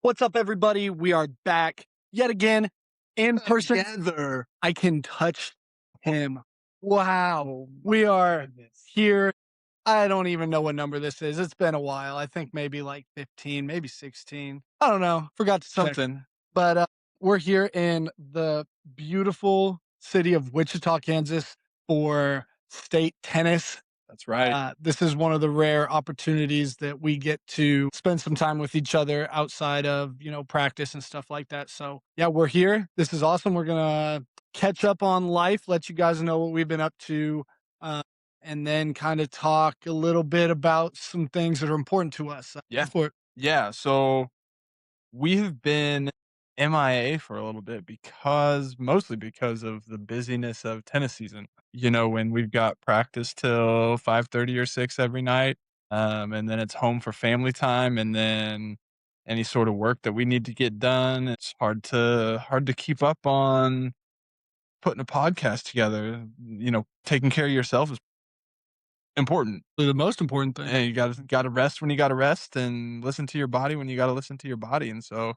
What's up, everybody? We are back yet again in person. Together. I can touch him. Wow. Oh We my are goodness. here. I don't even know what number this is. It's been a while. I think maybe like 15, maybe 16. I don't know. Forgot to check. Something. But we're here in the beautiful city of Wichita, Kansas for state tennis. That's right. This is one of the rare opportunities that we get to spend some time with each other outside of, practice and stuff like that. So, yeah, we're here. This is awesome. We're going to catch up on life, let you guys know what we've been up to, uh, and then kind of talk a little bit about some things that are important to us. Yeah. For Yeah. So we have been MIA for a little bit mostly because of the busyness of tennis season. When we've got practice till 5:30 or 6 every night, and then it's home for family time, and then any sort of work that we need to get done. It's hard to keep up on putting a podcast together. Taking care of yourself is important. the most important thing. And you gotta rest when you gotta rest and listen to your body when you gotta listen to your body, and so,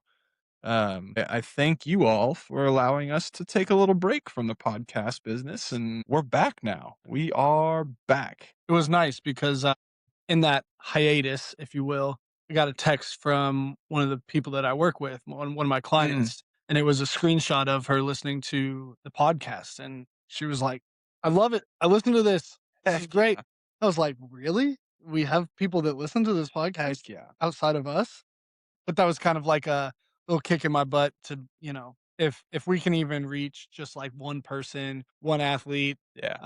I thank you all for allowing us to take a little break from the podcast business, and we're back now. We are back. It was nice because in that hiatus, if you will, I got a text from one of the people that I work with, one of my Mm. clients, and it was a screenshot of her listening to the podcast, and she was like, "I love it. I listen to this. This is Heck great." yeah. I was like, "Really? We have people that listen to this podcast Heck yeah. outside of us?" But that was kind of like a little kick in my butt to, if we can even reach just like one person, one athlete, Yeah,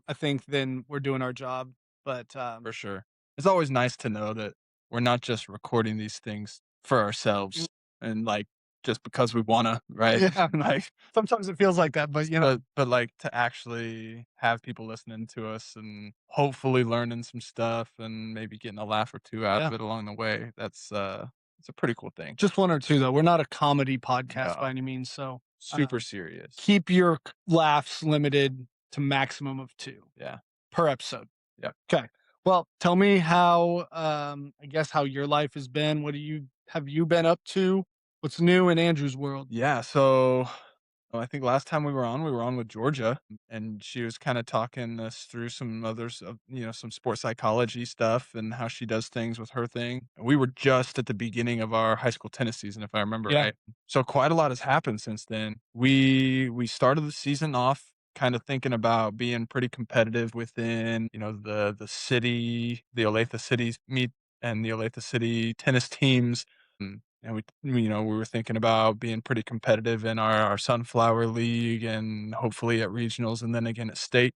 I think then we're doing our job. But for sure. It's always nice to know that we're not just recording these things for ourselves and, like, just because we wanna, right? yeah, Like sometimes it feels like that, but, But, like, to actually have people listening to us and hopefully learning some stuff and maybe getting a laugh or 2 out yeah, of it along the way, it's a pretty cool thing. just 1 or 2 though. We're not a comedy podcast by No, any means, so, super serious. keep your laughs limited to maximum of 2 Yeah, per episode. yeah. Okay. Well, tell me how, I guess how your life has been. What have you been up to? What's new in Andrew's world? Yeah, so, I think last time we were on with Georgia, and she was kinda talking us through some others of some sports psychology stuff and how she does things with her thing. We were just at the beginning of our high school tennis season, if I remember Yeah. right. So quite a lot has happened since then. We started the season off kinda thinking about being pretty competitive within, the city, the Olathe cities meet and the Olathe City tennis teams. And we were thinking about being pretty competitive in our Sunflower League and hopefully at regionals and then again at state.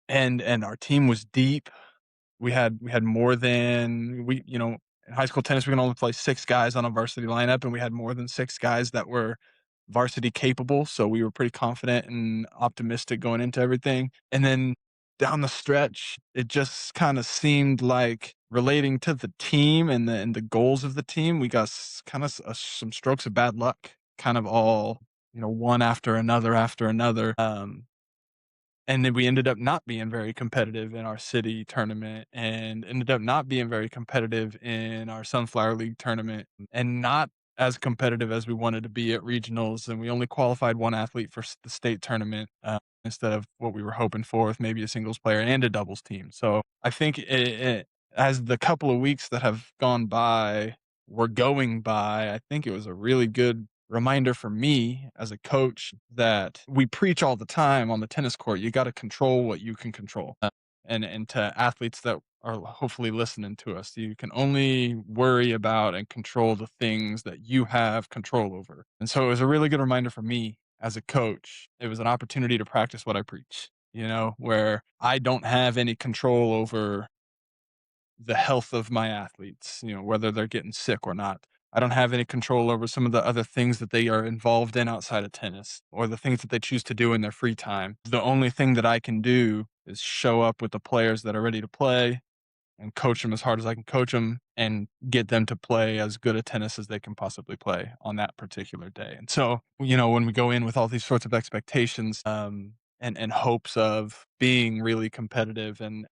And our team was deep. We had more than in high school tennis we can only play 6 guys on a varsity lineup, and we had more than 6 guys that were varsity capable, so we were pretty confident and optimistic going into everything. And then down the stretch, it just kinda seemed like relating to the team and the goals of the team, we got kinda some strokes of bad luck, kind of all, one after another. And then we ended up not being very competitive in our city tournament and ended up not being very competitive in our Sunflower League tournament and not as competitive as we wanted to be at regionals. And we only qualified one athlete for the state tournament instead of what we were hoping for with maybe a singles player and a doubles team. So I think as the couple of weeks that have gone by were going by, I think it was a really good reminder for me as a coach that we preach all the time on the tennis court. You got to control what you can control. And to athletes that are hopefully listening to us, you can only worry about and control the things that you have control over. And so it was a really good reminder for me as a coach. It was an opportunity to practice what I preach, where I don't have any control over the health of my athletes, whether they're getting sick or not. I don't have any control over some of the other things that they are involved in outside of tennis or the things that they choose to do in their free time. The only thing that I can do is show up with the players that are ready to play and coach them as hard as I can coach them and get them to play as good a tennis as they can possibly play on that particular day. And so, when we go in with all these sorts of expectations, and hopes of being really competitive and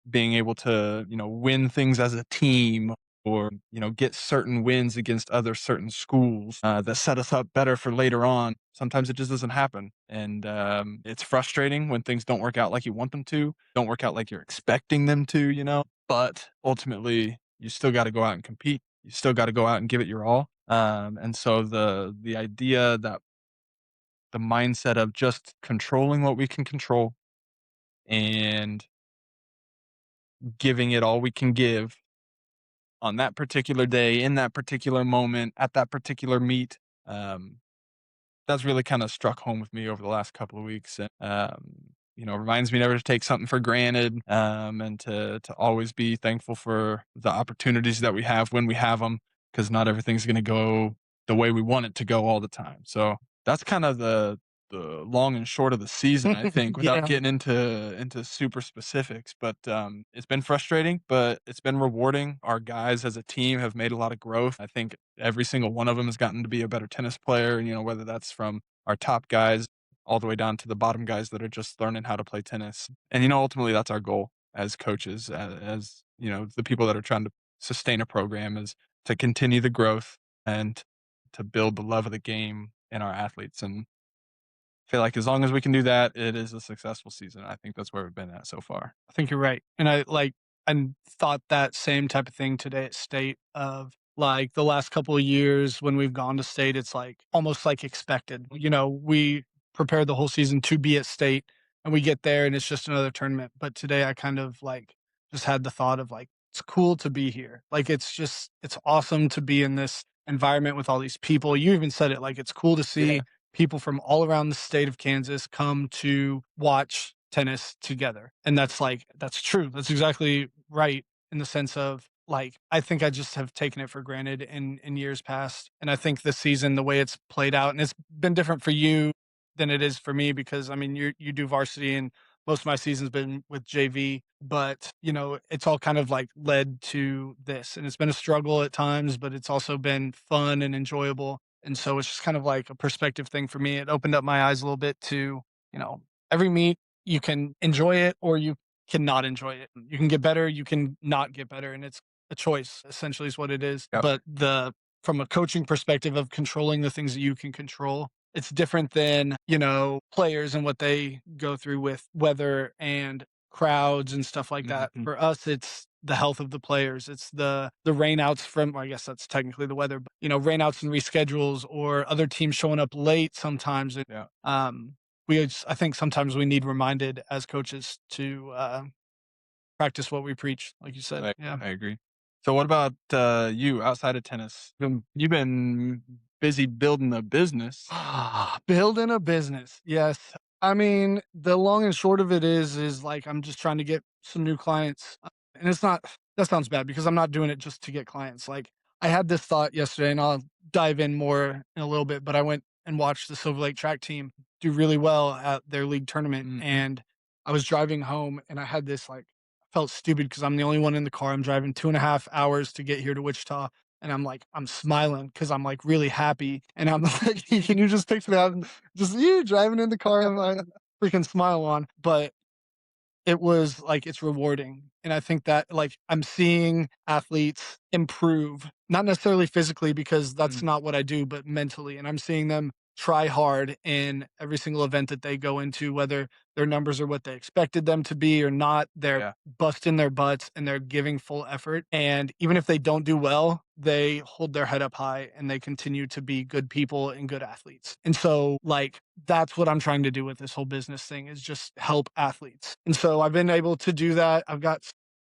being able to, win things as a team or, get certain wins against other certain schools, that set us up better for later on. Sometimes it just doesn't happen. And it's frustrating when things don't work out like you want them to, don't work out like you're expecting them to, but ultimately you still got to go out and compete. You still got to go out and give it your all. And so the idea that the mindset of just controlling what we can control and giving it all we can give on that particular day, in that particular moment, at that particular meet. Um, that's really kind of struck home with me over the last couple of weeks. And, reminds me never to take something for granted, and to always be thankful for the opportunities that we have when we have them, because not everything's going to go the way we want it to go all the time. So that's kind of the long and short of the season, I think, without Yeah. getting into super specifics. But it's been frustrating, but it's been rewarding. Our guys as a team have made a lot of growth. I think every single one of them has gotten to be a better tennis player. Whether that's from our top guys all the way down to the bottom guys that are just learning how to play tennis. And ultimately, that's our goal as coaches, as the people that are trying to sustain a program, is to continue the growth and to build the love of the game in our athletes. And feel like as long as we can do that, it is a successful season. I think that's where we've been at so far. I think you're right. And I thought that same type of thing today at state of like the last couple of years when we've gone to state, it's like almost like expected. We prepared the whole season to be at state and we get there and it's just another tournament. But today I kind of like just had the thought of like, it's cool to be here. Like it's awesome to be in this environment with all these people. You even said it like it's cool to Yeah. see people from all around the state of Kansas come to watch tennis together. And that's true. That's exactly right in the sense of like, I think I just have taken it for granted in years past. And I think this season, the way it's played out, and it's been different for you than it is for me because I mean, you do varsity and most of my season's been with JV, but it's all kind of like led to this. And it's been a struggle at times, but it's also been fun and enjoyable. And so it's just kind of like a perspective thing for me. It opened up my eyes a little bit to, every meet you can enjoy it or you cannot enjoy it. You can get better, you can not get better, and it's a choice essentially is what it is. Yep. But the from a coaching perspective of controlling the things that you can control, it's different than, players and what they go through with weather and crowds and stuff like that. Mhm. For us, it's the health of the players. It's the rainouts from well, I guess that's technically the weather, but rainouts and reschedules or other teams showing up late sometimes. Yeah. I think sometimes we need reminded as coaches to practice what we preach, like you said. Yeah. I agree. So what about you outside of tennis? You've been busy building a business. Building a business. Yes. I mean, the long and short of it is like I'm just trying to get some new clients. And it's not that sounds bad because I'm not doing it just to get clients. Like I had this thought yesterday and I'll dive in more in a little bit, but I went and watched the Silver Lake track team do really well at their league tournament Mhm. and I was driving home and I had this like I felt stupid because I'm the only one in the car. I'm driving 2.5 hours to get here to Wichita and I'm like, I'm smiling because I'm like really happy. And I'm like, can you just picture that? Just you driving in the car, I'm like, freaking smile on. But it was like it's rewarding. And I think that like I'm seeing athletes improve, not necessarily physically because that's Mm. not what I do, but mentally. And I'm seeing them try hard in every single event that they go into, whether their numbers are what they expected them to be or not. They're Yeah. busting their butts and they're giving full effort. And even if they don't do well, they hold their head up high and they continue to be good people and good athletes. And so like that's what I'm trying to do with this whole business thing is just help athletes. And so I've been able to do that. I've got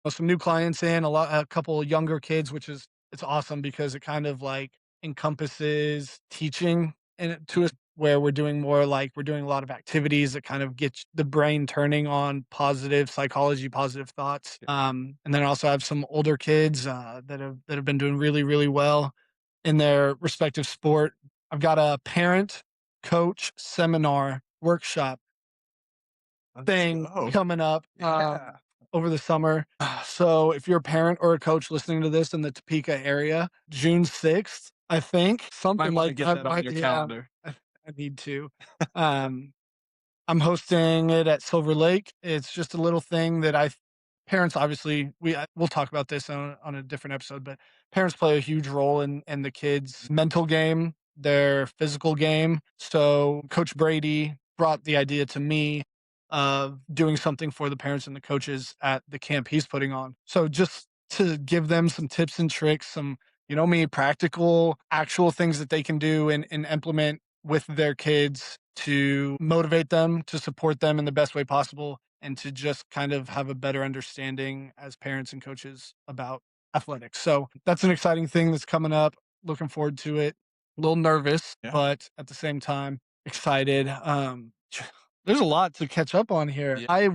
some new clients in, a couple of younger kids, which is it's awesome because it kind of like encompasses teaching and to us where we're doing a lot of activities that kind of get the brain turning on positive psychology, positive thoughts. And then I also have some older kids that have been doing really, really well in their respective sport. I've got a parent coach seminar workshop Let's thing go. coming up Yeah. over the summer. So if you're a parent or a coach listening to this in the Topeka area, June 6th, I think Might something want to like get I that on might, your yeah, calendar. I need to. Um, I'm hosting it at Silver Lake. It's just a little thing that I parents obviously we'll talk about this on a different episode, but parents play a huge role in the kids' mental game, their physical game. So Coach Brady brought the idea to me of doing something for the parents and the coaches at the camp he's putting on. So just to give them some tips and tricks, some, me, practical, actual things that they can do and implement with their kids to motivate them, to support them in the best way possible, and to just kind of have a better understanding as parents and coaches about athletics. So that's an exciting thing that's coming up. Looking forward to it. A little nervous, Yeah. but at the same time, excited. There's a lot to catch up on here. Yeah.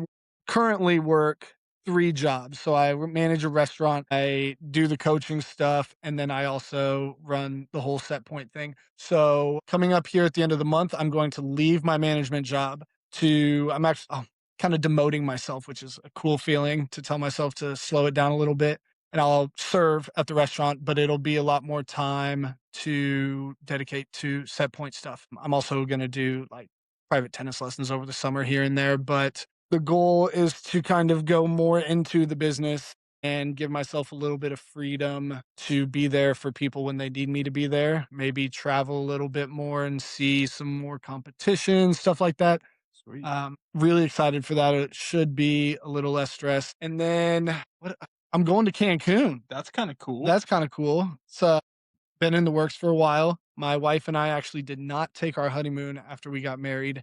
Currently work 3 jobs. So I manage a restaurant, I do the coaching stuff, and then I also run the whole set point thing. So coming up here at the end of the month, I'm going to leave my management job I'm actually kind of demoting myself, which is a cool feeling to tell myself to slow it down a little bit. And I'll serve at the restaurant, but it'll be a lot more time to dedicate to set point stuff. I'm also going to do like private tennis lessons over the summer here and there, but the goal is to kind of go more into the business and give myself a little bit of freedom to be there for people when they need me to be there. Maybe travel a little bit more and see some more competition, stuff like that. Sweet. Really excited for that. It should be a little less stress. And then I'm going to Cancun. That's kind of cool. That's kind of cool. It's been in the works for a while. My wife and I actually did not take our honeymoon after we got married.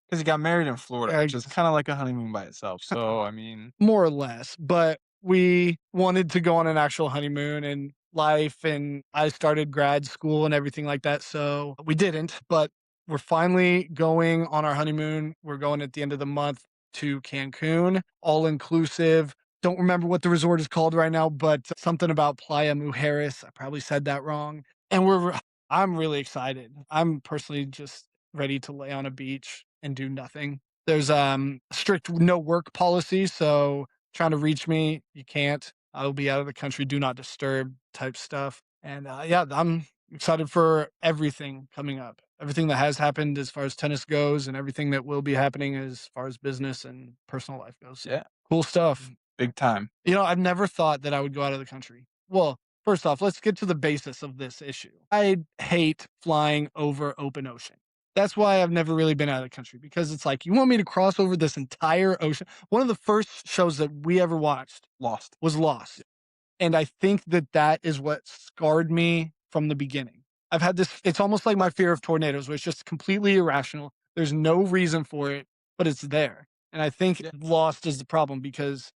Because he got married in Florida, which is Ex- kind of like a honeymoon by itself. So, I mean, More or less, but we wanted to go on an actual honeymoon and life, and I started grad school and everything like that, so we didn't, but we're finally going on our honeymoon. We're going at the end of the month to Cancun, all inclusive. Don't remember what the resort is called right now, but something about Playa Mujeres. I probably said that wrong. And I'm really excited. I'm personally just ready to lay on a beach and do nothing. There's strict no work policy, so trying to reach me, you can't. I'll be out of the country, do not disturb type stuff. And yeah, I'm excited for everything coming up. Everything that has happened as far as tennis goes and everything that will be happening as far as business and personal life goes. So, yeah, cool stuff. big time. I've never thought that I would go out of the country. Well, first off, let's get to the basis of this issue. I hate flying over open ocean. That's why I've never really been out of the country, because it's like, you want me to cross over this entire ocean? One of the first shows that we ever watched Lost. was Lost. And I think that that is what scarred me from the beginning. I've had this, it's almost like my fear of tornadoes, where it's just completely irrational. There's no reason for it, but it's there. And I think Yeah. Lost is the problem, because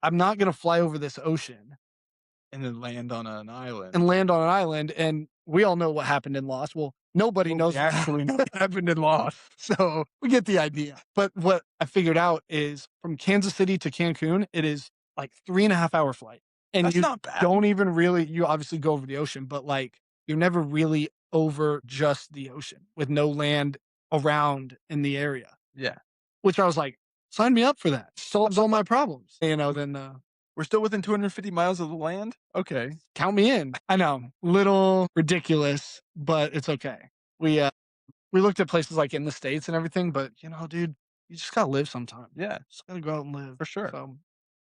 I'm not going to fly over this ocean And then land on an island. and land on an island. And we all know what happened in Lost. Well, nobody knows We actually know what happened in Lost. So we get the idea. But what I figured out is from Kansas City to Cancun, it is like 3.5 hour flight. And That's you not bad. don't even really, you obviously go over the ocean, but like you're never really over just the ocean with no land around in the area, Yeah. which I was like, sign me up for that. Solves all my problems. Then We're still within 250 miles of the land? Okay. count me in. I know, little ridiculous, but it's okay. We looked at places like in the States and everything, but dude, you just gotta live sometime. Yeah, Just gotta go out and live. for sure. So,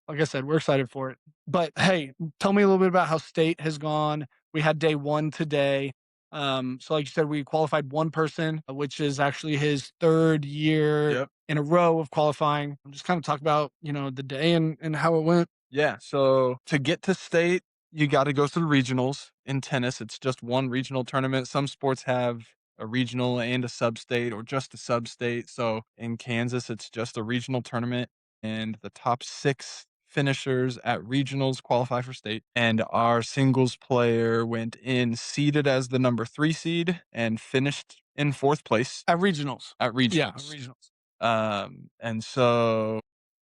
like I said, we're excited for it. But hey, tell me a little bit about how state has gone. We had day one today. So like you said, we qualified one person, which is actually his third year Yep. in a row of qualifying. Just kind of talk about, the day and how it went. Yeah, so to get to state, you gotta go through the regionals. In tennis, it's just one regional tournament. Some sports have a regional and a sub-state or just a sub-state. So in Kansas, it's just a regional tournament, and the top 6 finishers at regionals qualify for state. And our singles player went in seeded as the number 3 seed and finished in 4th place At regionals. at Yeah, at regionals. regionals. And so,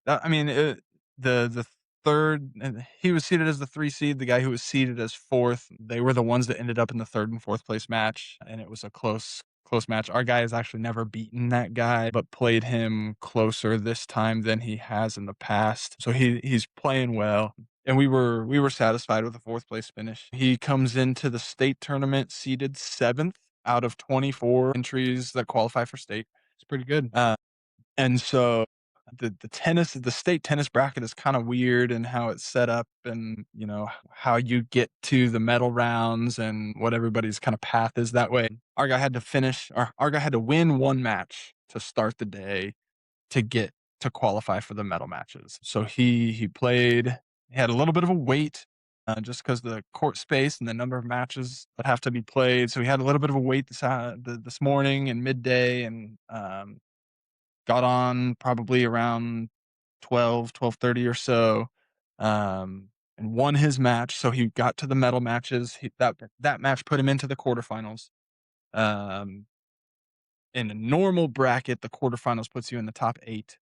I mean, the third, and he was seeded as the 3 seed. The guy who was seeded as 4th, they were the ones that ended up in the 3rd and 4th place match, and it was a close match. Our guy has actually never beaten that guy, but played him closer this time than he has in the past. So he's playing well. And we were satisfied with the 4th place finish. He comes into the state tournament seeded 7th out of 24 entries that qualify for state. It's pretty good. And so the state tennis bracket is kind of weird and how it's set up, and how you get to the medal rounds and what everybody's kind of path is that way. Our guy had to win one match to start the day to get to qualify for the medal matches. So he played. He had a little bit of a wait, just because the court space and the number of matches that have to be played. So he had a little bit of a wait this morning and midday, and got on probably around 12:30 or so, and won his match. So he got to the medal matches. That match put him into the quarterfinals. Um, in a normal bracket, the quarterfinals puts you in the top 8,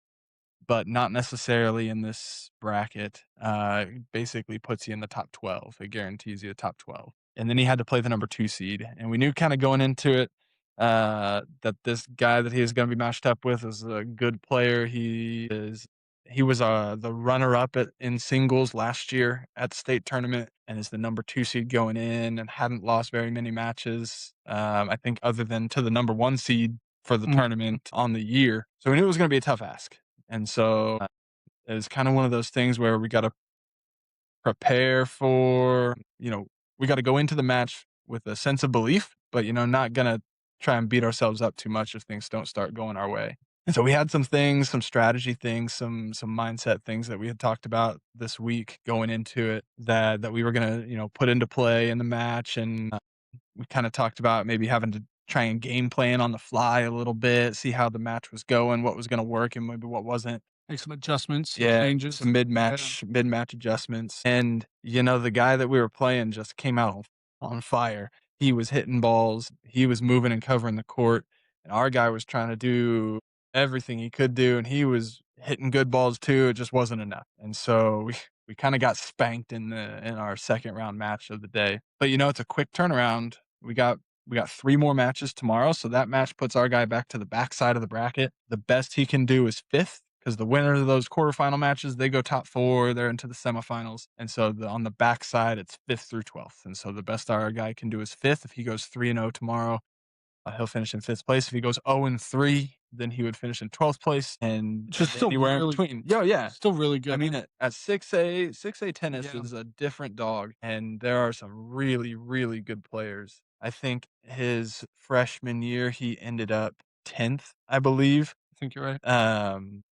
but not necessarily in this bracket. It basically puts you in the top 12. It guarantees you a top 12. And then he had to play the number 2 seed, and we knew kinda going into it, that this guy that he was gonna be matched up with is a good player. He was, the runner-up in singles last year at the state tournament and is the number 2 seed going in and hadn't lost very many matches, I think other than to the number 1 seed for the tournament on the year. So we knew it was gonna be a tough ask. And so, it was kinda one of those things where we gotta prepare for, we gotta go into the match with a sense of belief, but, not gonna try and beat ourselves up too much if things don't start going our way. And so we had some things, some strategy things, some mindset things that we had talked about this week going into it that we were gonna, put into play in the match, and, we kinda talked about maybe having to try and game plan on the fly a little bit, see how the match was going, what was gonna work and maybe what wasn't. Make some adjustments, some Yeah, changes. some mid-match adjustments, and, the guy that we were playing just came out on fire. He was hitting balls, he was moving and covering the court, and our guy was trying to do everything he could do, and he was hitting good balls too, it just wasn't enough, and so we kinda got spanked in our second round match of the day. But, it's a quick turnaround. We got 3 more matches tomorrow, so that match puts our guy back to the backside of the bracket. The best he can do is 5th, because the winner of those quarterfinal matches, they go top 4, they're into the semifinals, and so on the backside, it's 5th through 12th, and so the best our guy can do is 5th. If he goes 3-0 tomorrow, he'll finish in 5th place. If he goes 0-3, then he would finish in 12th place, and Just still anywhere in really between. Yo, yeah. still really good. I mean, at 6A tennis Yeah. is a different dog, and there are some really, really good players. I think his freshman year, he ended up 10th, I believe. I think you're right.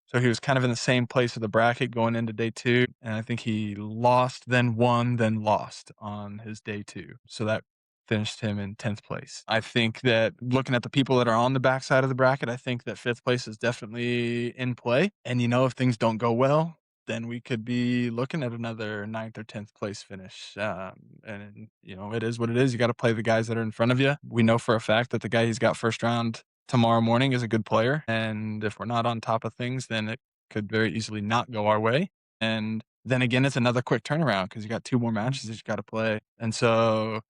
So he was kind of in the same place of the bracket going into day 2, and I think he lost, then won, then lost on his day 2. So that finished him in 10th place. I think that looking at the people that are on the backside of the bracket, I think that 5th place is definitely in play. And, if things don't go well, then we could be looking at another 9th or 10th place finish. And, it is what it is. You got to play the guys that are in front of you. We know for a fact that the guy he's got first round tomorrow morning is a good player. And if we're not on top of things, then it could very easily not go our way. And then again, it's another quick turnaround because you got 2 more matches that you got to play. And so,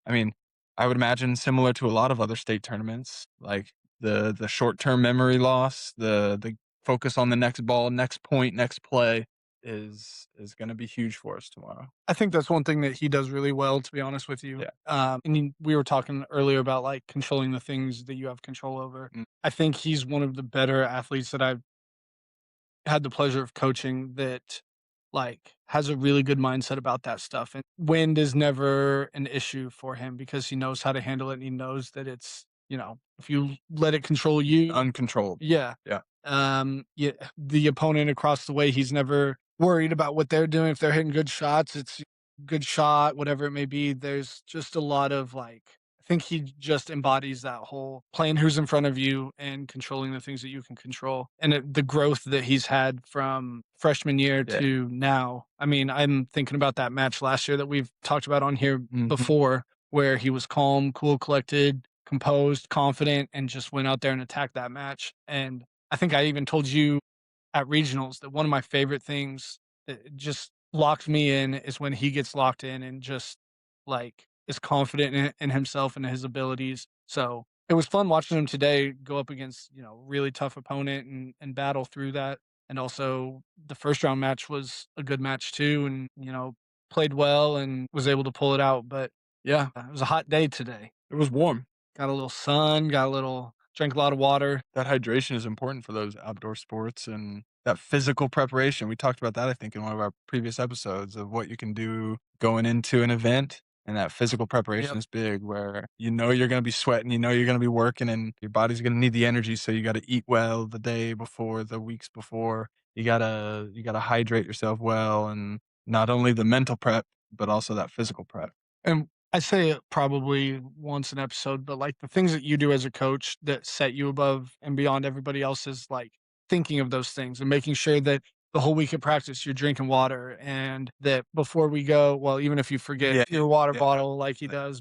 I mean, I would imagine similar to a lot of other state tournaments, like the short-term memory loss, the focus on the next ball, next point, next play is gonna be huge for us tomorrow. I think that's one thing that he does really well, to be honest with you. Yeah. We were talking earlier about like controlling the things that you have control over. Mm. I think he's one of the better athletes that I've had the pleasure of coaching that like has a really good mindset about that stuff. And wind is never an issue for him because he knows how to handle it and he knows that it's, if you let it control you, Uncontrolled. yeah. Yeah. Yeah, the opponent across the way, he's never worried about what they're doing. If they're hitting good shots, it's good shot, whatever it may be. There's just a lot of like, I think he just embodies that whole playing who's in front of you and controlling the things that you can control. And the growth that he's had from freshman year Yeah. to now. I mean, I'm thinking about that match last year that we've talked about on here Mhm. before, where he was calm, cool, collected, composed, confident, and just went out there and attacked that match. And I think I even told you at regionals that one of my favorite things that just locked me in is when he gets locked in and just like is confident in himself and his abilities. So it was fun watching him today go up against, really tough opponent and battle through that. And also the first round match was a good match too. And, played well and was able to pull it out. But yeah, it was a hot day today. It was warm. Got a little sun, drank a lot of water. That hydration is important for those outdoor sports, and that physical preparation. We talked about that, I think, in one of our previous episodes of what you can do going into an event. And that physical preparation Yep. is big, where you know you're going to be sweating, you know you're going to be working, and your body's going to need the energy. So you got to eat well the day before, the weeks before. You gotta hydrate yourself well, and not only the mental prep, but also that physical prep. And I say it probably once an episode, but like the things that you do as a coach that set you above and beyond everybody else is like thinking of those things and making sure that the whole week of practice you're drinking water and that before we go, well, even if you forget Yeah, your water yeah, bottle like he like does,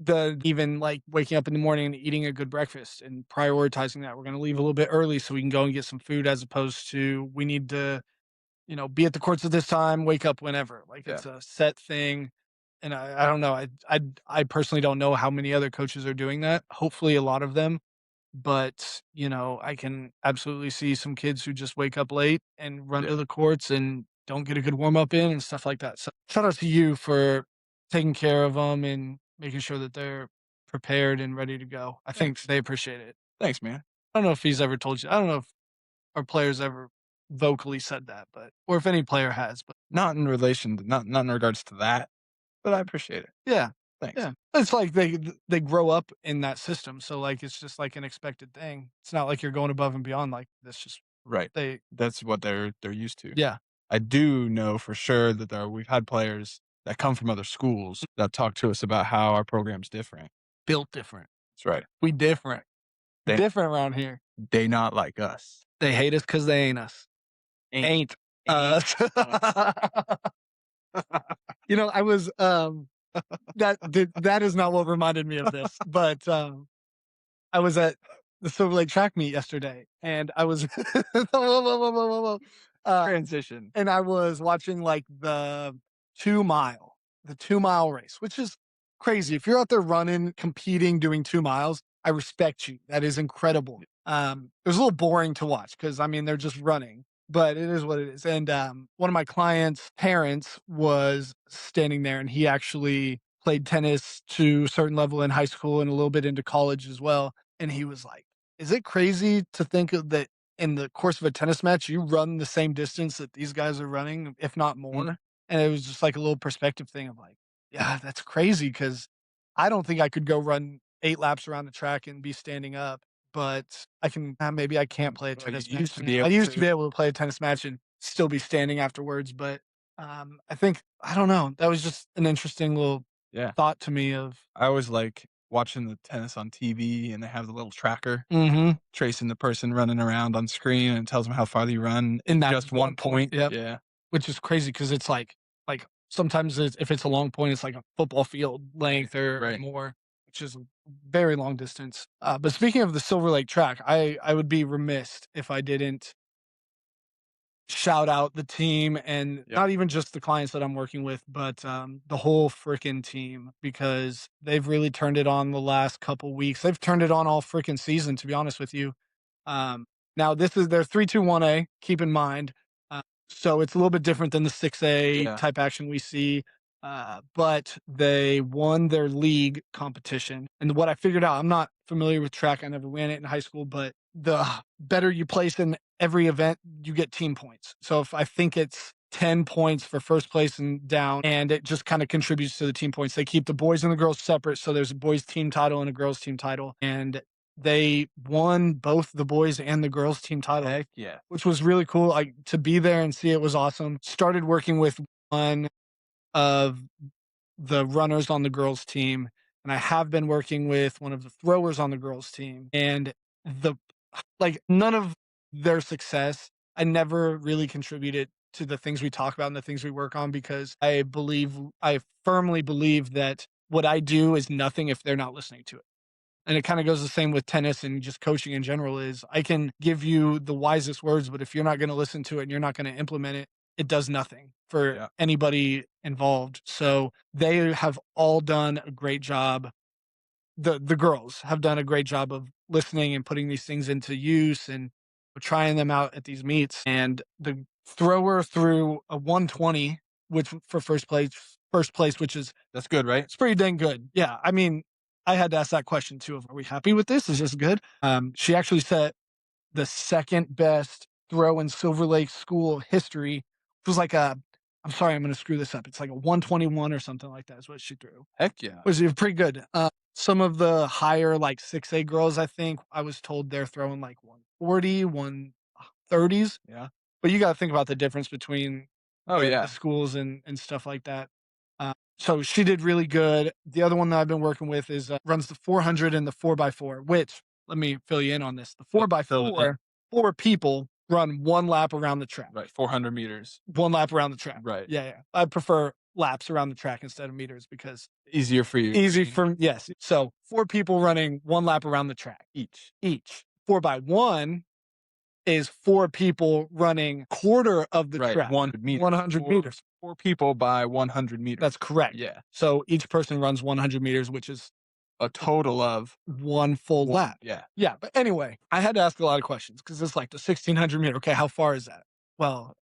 the even like waking up in the morning and eating a good breakfast and prioritizing that. We're gonna leave a little bit early so we can go and get some food as opposed to we need to, be at the courts at this time, wake up whenever. Like yeah, it's a set thing. And I don't know. I personally don't know how many other coaches are doing that. Hopefully a lot of them. But, I can absolutely see some kids who just wake up late and run yeah. to the courts and don't get a good warm up in and stuff like that. So shout out to you for taking care of them and making sure that they're prepared and ready to go. I think Thanks. they appreciate it. Thanks, man. I don't know if he's ever told you. I don't know if our players ever vocally said that, but or if any player has, but Not in relation to, not in regards to that, but I appreciate it. yeah. Thanks. Yeah. It's like they grow up in that system, so, like, it's just, like, an expected thing. It's not like you're going above and beyond, like, that's just Right. they That's what they're used to. yeah. I do know for sure that we've had players that come from other schools that talk to us about how our program's different. Built different. That's right. We different. They Different around here. they not like us. They hate us because they ain't us. Ain't us. Us. I was, that is not what reminded me of this, but, I was at the Silver Lake track meet yesterday, and I was whoa, whoa, whoa, whoa, whoa, whoa, Transition. and I was watching, like, the 2-mile race, which is crazy. If you're out there running, competing, doing 2 miles, I respect you. That is incredible. It was a little boring to watch because I mean, they're just running, but it is what it is, and, one of my clients' parents was standing there, and he actually played tennis to a certain level in high school and a little bit into college as well, and he was like, "Is it crazy to think of that in the course of a tennis match, you run the same distance that these guys are running, if not Mhm. more?" And it was just like a little perspective thing of like, yeah, that's crazy because I don't think I could go run 8 laps around the track and be standing up, but I can maybe I can't play a Well, you tennis used match. to be I able used to to. be able to play a tennis match and still be standing afterwards, but, I think I don't know, that was just an interesting little Yeah. thought to me of I always like watching the tennis on TV, and they have the little tracker mhm, tracing the person running around on screen, and it tells them how far they run in in that just 1 1 point, point. yep. Yeah. Which is crazy because it's like, sometimes if it's a long point, it's like a football field length or Right. more, which is a very long distance. But speaking of the Silver Lake track, I would be remiss if I didn't shout out the team and Yep. not even just the clients that I'm working with, but, the whole frickin' team because they've really turned it on the last couple weeks. They've turned it on all frickin' season, to be honest with you. Um, Now this is their 3-2-1-A, keep in mind. So it's a little bit different than the 6A Yeah. type action we see. But they won their league competition. And what I figured out, I'm not familiar with track. I never ran it in high school, but the better you place in every event, you get team points. So if I think it's 10 points for first place and down, and it just kind of contributes to the team points. They keep the boys and the girls separate. So there's a boys team title and a girls team title. And they won both the boys and the girls team title, Heck yeah. which was really cool. Like to be there and see it was awesome. Started working with one of the runners on the girls team, and I have been working with one of the throwers on the girls team. And the like none of their success, I never really contributed to the things we talk about and the things we work on because I firmly believe that what I do is nothing if they're not listening to it. And it kind of goes the same with tennis and just coaching in general is I can give you the wisest words, but if you're not going to listen to it and you're not going to implement it, it does nothing for Yeah. anybody involved. So they have all done a great job. The girls have done a great job of listening and putting these things into use and trying them out at these meets. And the thrower threw a 120, which for first place, which is That's good, right? it's pretty dang good. Yeah. I mean, I had to ask that question too of are we happy with this? Is this good? She actually set the second best throw in Silver Lake School history. It was like a, I'm sorry, I'm going to screw this up. It's like a 121 or something like that is what she threw. Heck yeah. Was pretty good. Some of the higher like 6A girls, I think I was told they're throwing like 140, 130s. Yeah. But you got to think about the difference between Oh, the yeah. schools and stuff like that. So she did really good. The other one that I've been working with is runs the 400 and the 4x4, which let me fill you in on this. The Fill it 4x4, four people run one lap around the track. Right. 400 meters. One lap around the track. Right. Yeah, yeah. I prefer laps around the track instead of meters because Easier for you. easy for, yes. So 4 people running one lap around the track each. 4x1 is 4 people running quarter of the Right. track. 100 meters. 100 meters. 4 people by 100 meters. That's correct. Yeah. So each person runs 100 meters, which is A total of one full lap. Yeah. Yeah. But anyway, I had to ask a lot of questions because it's like the 1600 meter. Okay. How far is that? Well,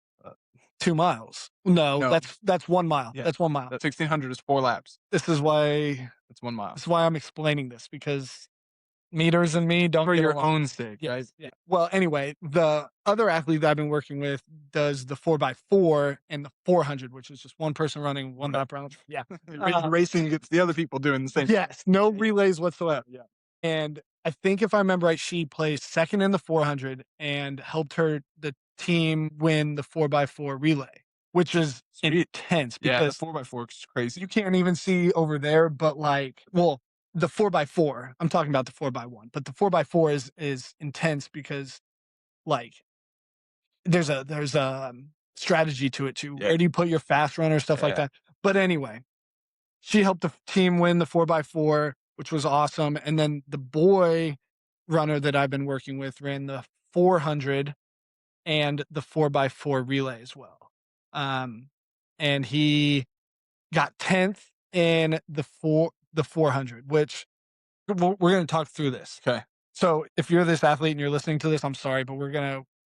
2 miles. No, No. that's 1 mile. Yeah. That's 1 mile. That 1600 is 4 laps. This is why That's 1 mile. I'm explaining this because meters and me don't For get your along. own sake, Yes, right? yeah. Well, anyway, the other athlete that I've been working with does the 4x4 and the 400, which is just one person running one lap around. Yeah. Racing against the other people doing the same. Yes. No relays whatsoever. Yeah. And I think if I remember right, she placed second in the 400 and helped the team win the 4x4 relay, which is Sweet. intense Yeah. The because 4x4 is crazy. you can't even see over there, but like, well, the 4x4, I'm talking about the 4x1, but the 4x4 is intense because like there's a strategy to it too. Yeah. Where do you put your fast runner, stuff like Yeah. that. But anyway, she helped the team win the 4x4, which was awesome. And then the boy runner that I've been working with ran the 400 and the 4x4 relay as well. And he got 10th in the 400, which we're going to talk through this. Okay. So if you're this athlete and you're listening to this, I'm sorry, but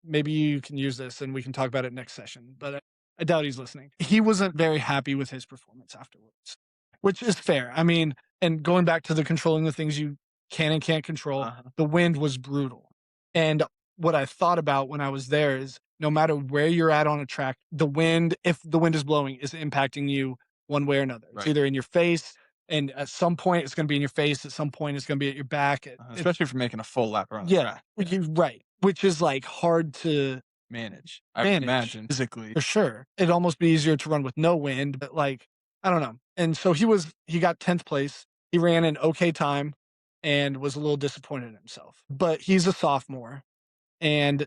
maybe you can use this and we can talk about it next session, but I doubt he's listening. He wasn't very happy with his performance afterwards, which is fair. I mean, and going back to the controlling the things you can and can't control, the wind was brutal. And what I thought about when I was there is no matter where you're at on a track, the wind, if the wind is blowing, is impacting you one way or another. It's Right. either in your face, and at some point it's going to be in your face. At some point it's going to be at your back. Especially if you're making a full lap around the track. Right. Which is like hard to Manage. I would imagine physically. for sure. It'd almost be easier to run with no wind, but like, I don't know. And so he got 10th place. He ran an okay time and was a little disappointed in himself, but he's a sophomore. And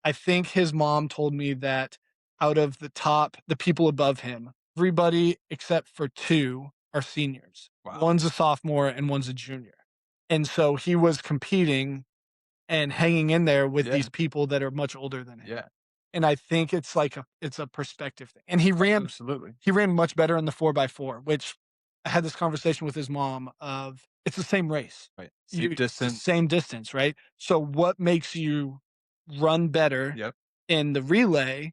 I think his mom told me that out of the people above him, everybody except for 2 are seniors. Wow. One's a sophomore and one's a junior. And so he was competing and hanging in there with these people that are much older than him. Yeah. And I think it's like it's a perspective thing. And he ran much better in the 4x4, which I had this conversation with his mom of it's the same race. Right. Same distance, right? So what makes you run better in the relay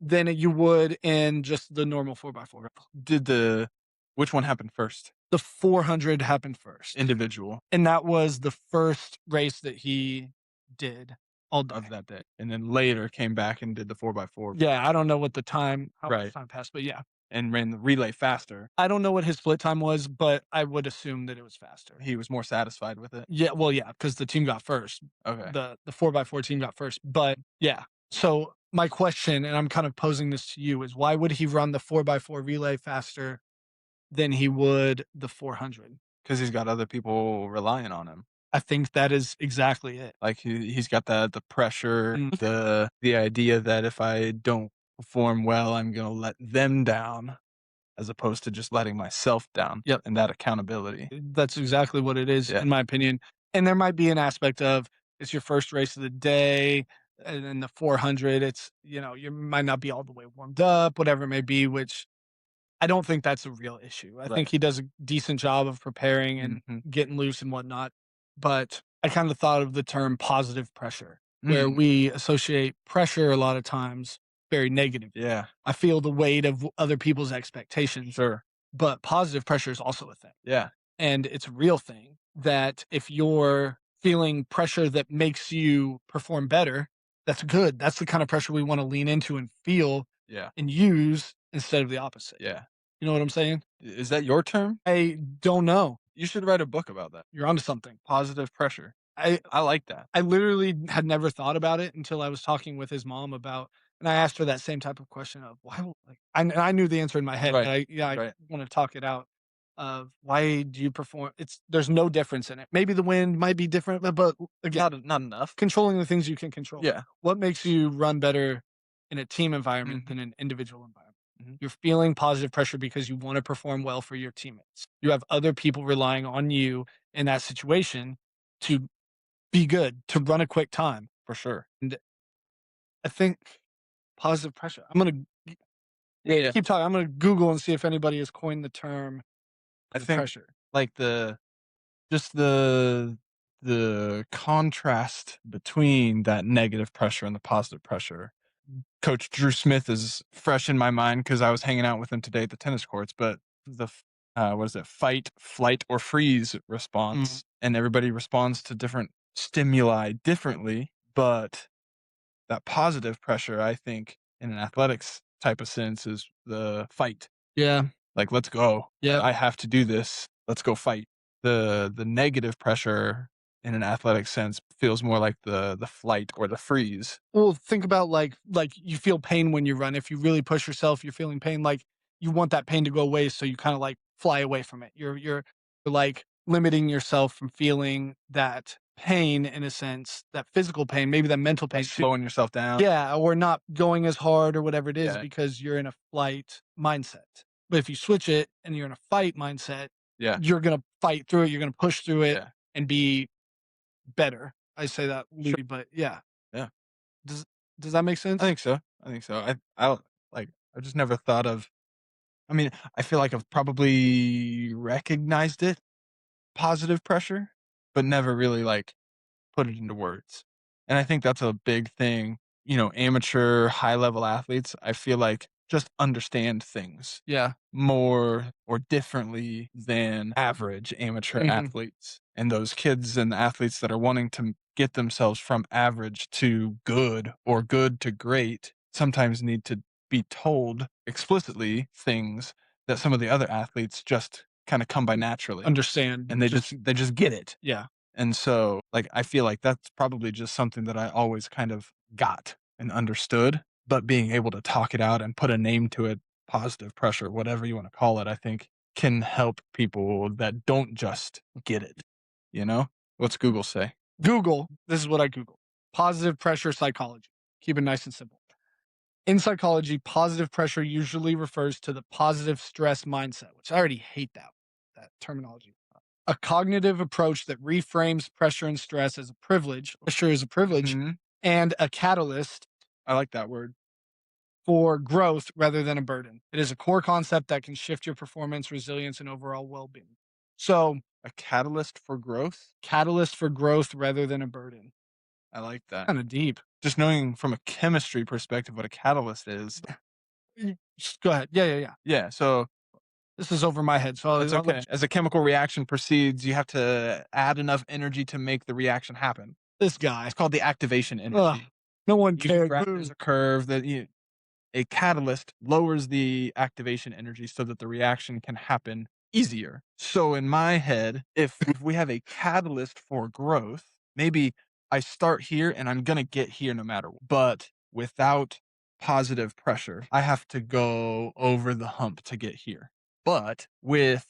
than you would in just the normal 4x4? Which one happened first? The 400 happened first. Individual. And that was the first race that he did all day. Of that day. And then later came back and did the 4x4. Yeah, I don't know what how much time passed, but yeah. And ran the relay faster. I don't know what his split time was, but I would assume that it was faster. He was more satisfied with it. Yeah, well, yeah, because the team got first. Okay. The 4x4 team got first. But yeah. So my question, and I'm kind of posing this to you, is why would he run the 4x4 relay faster than he would the 400? Because he's got other people relying on him. I think that is exactly it. Like he's got the pressure, the idea that if I don't perform well, I'm gonna let them down, as opposed to just letting myself down. Yep. And that accountability. That's exactly what it is, in my opinion. And there might be an aspect of it's your first race of the day, and then the 400, it's, you might not be all the way warmed up, whatever it may be, which I don't think that's a real issue. I think he does a decent job of preparing and getting loose and whatnot. But I kind of thought of the term positive pressure, where we associate pressure a lot of times very negative. Yeah. I feel the weight of other people's expectations. Sure. But positive pressure is also a thing. Yeah. And it's a real thing that if you're feeling pressure that makes you perform better, That's good. That's the kind of pressure we want to lean into and feel Yeah. and use instead of the opposite. Yeah. You know what I'm saying? Is that your term? I don't know. You should write a book about that. You're onto something. Positive pressure. I I like that. I literally had never thought about it until I was talking with his mom about, and I asked her that same type of question of why, like, and I knew the answer in my head, but Right. I Right. want to talk it out of why do you perform? There's no difference in it. Maybe the wind might be different, but again, Not enough. controlling the things you can control. Yeah. What makes you run better in a team environment Mhm. than an individual environment? Mhm. You're feeling positive pressure because you want to perform well for your teammates. You have other people relying on you in that situation to be good, to run a quick time. For sure. And I think positive pressure. I'm gonna Yeah, yeah. keep talking. I'm gonna Google and see if anybody has coined the term I positive think pressure. like just the contrast between that negative pressure and the positive pressure. Coach Drew Smith is fresh in my mind because I was hanging out with him today at the tennis courts. But what is it? Fight, flight, or freeze Mm, response, and everybody responds to different stimuli differently. But that positive pressure, I think, in an athletics type of sense, is the fight. yeah. Like, let's go. Yeah. I have to do this. Let's go fight. The negative pressure in an athletic sense feels more like the flight or the freeze. Well, think about like you feel pain when you run. If you really push yourself, you're feeling pain. Like you want that pain to go away, so you kind of like fly away from it. You're like limiting yourself from feeling that pain in a sense, that physical pain, maybe that mental Like pain too. slowing yourself down. Yeah, or not going as hard or whatever it is Yeah. because you're in a flight mindset. But if you switch it and you're in a fight mindset, Yeah. you're gonna fight through it. You're gonna push through it Yeah. and be better. I say that Sure. loosely, but yeah. Yeah. Does does that make I sense? think so. I think so. I don't like I just never thought of I mean, I feel like I've probably recognized it, positive pressure, but never really like put it into words. And I think that's a big thing. Amateur high level athletes, I feel like just understand things Yeah. more or differently than average amateur Mhm. athletes. And those kids and athletes that are wanting to get themselves from average to good or good to great sometimes need to be told explicitly things that some of the other athletes just kind of come by naturally Understand. and they just get it. Yeah. And so, like, I feel like that's probably just something that I always kind of got and understood, but being able to talk it out and put a name to it, positive pressure, whatever you want to call it, I think can help people that don't just get it. You know? What's Google say? Google, this is what I Google. Positive pressure psychology. Keep it nice and simple. In psychology, positive pressure usually refers to the positive stress mindset, which I already hate that terminology. A cognitive approach that reframes pressure and stress as a privilege, pressure is a privilege, Mhm. and a catalyst I like that word. for growth rather than a burden. It is a core concept that can shift your performance, resilience, and overall well being. So, A catalyst for growth? catalyst for growth rather than a burden. I like that. Kind of deep. Just knowing from a chemistry perspective what a catalyst is. Just go ahead. Yeah, yeah, yeah. Yeah, so This is over my head. So that's I'll let okay. As a chemical reaction proceeds, you have to add enough energy to make the reaction happen. this guy. It's called the activation Ugh, energy. no one You can cares. there's a curve that a catalyst lowers the activation energy so that the reaction can happen easier. So in my head, if we have a catalyst for growth, maybe I start here and I'm gonna get here no matter what. But without positive pressure, I have to go over the hump to get here. But with